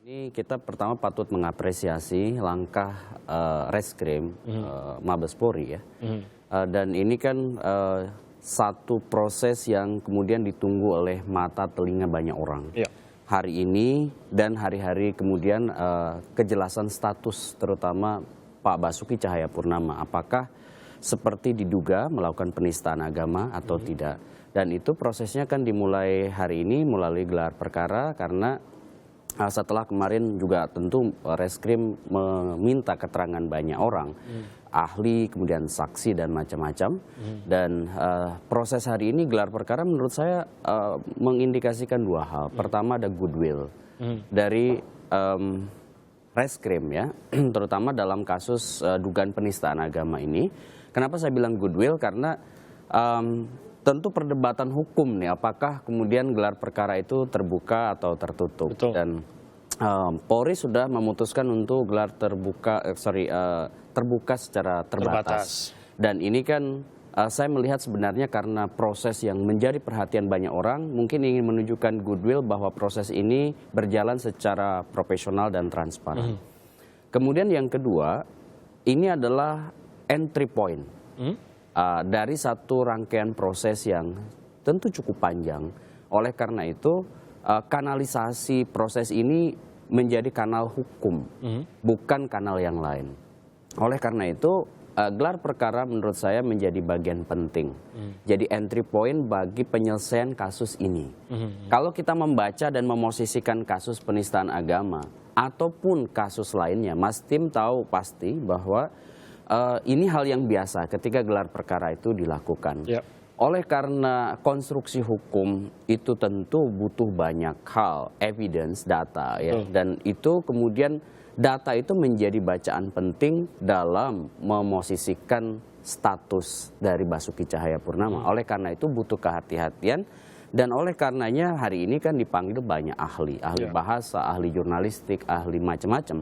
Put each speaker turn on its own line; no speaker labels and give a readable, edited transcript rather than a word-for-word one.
Ini kita pertama patut mengapresiasi langkah Reskrim Mabes Polri ya. Dan ini kan satu proses yang kemudian ditunggu oleh mata telinga banyak orang.
Iya.
Hari ini dan hari-hari kemudian kejelasan status terutama Pak Basuki Cahayapurnama. Apakah seperti diduga melakukan penistaan agama atau tidak. Dan itu prosesnya kan dimulai hari ini melalui gelar perkara karena setelah kemarin juga tentu Reskrim meminta keterangan banyak orang, ahli, kemudian saksi dan macam-macam. Dan proses hari ini gelar perkara menurut saya mengindikasikan dua hal. Pertama ada goodwill dari Reskrim ya, terutama dalam kasus dugaan penistaan agama ini. Kenapa saya bilang goodwill? Karena tentu perdebatan hukum nih, apakah kemudian gelar perkara itu terbuka atau tertutup.
Betul.
Dan Polri sudah memutuskan untuk gelar terbuka secara terbatas. Dan ini kan saya melihat sebenarnya karena proses yang menjadi perhatian banyak orang, mungkin ingin menunjukkan goodwill bahwa proses ini berjalan secara profesional dan transparan. Kemudian yang kedua, ini adalah entry point. Dari satu rangkaian proses yang tentu cukup panjang. Oleh karena itu, kanalisasi proses ini menjadi kanal hukum, bukan kanal yang lain. Oleh karena itu, gelar perkara menurut saya menjadi bagian penting. Jadi entry point bagi penyelesaian kasus ini. Kalau kita membaca dan memosisikan kasus penistaan agama, ataupun kasus lainnya, Mas Tim tahu pasti bahwa ini hal yang biasa ketika gelar perkara itu dilakukan.
Yep.
Oleh karena konstruksi hukum itu tentu butuh banyak hal, evidence, data ya. Dan itu kemudian data itu menjadi bacaan penting dalam memosisikan status dari Basuki Cahayapurnama. Oleh karena itu butuh kehati-hatian. Dan oleh karenanya hari ini kan dipanggil banyak ahli bahasa, ahli jurnalistik, ahli macam-macam.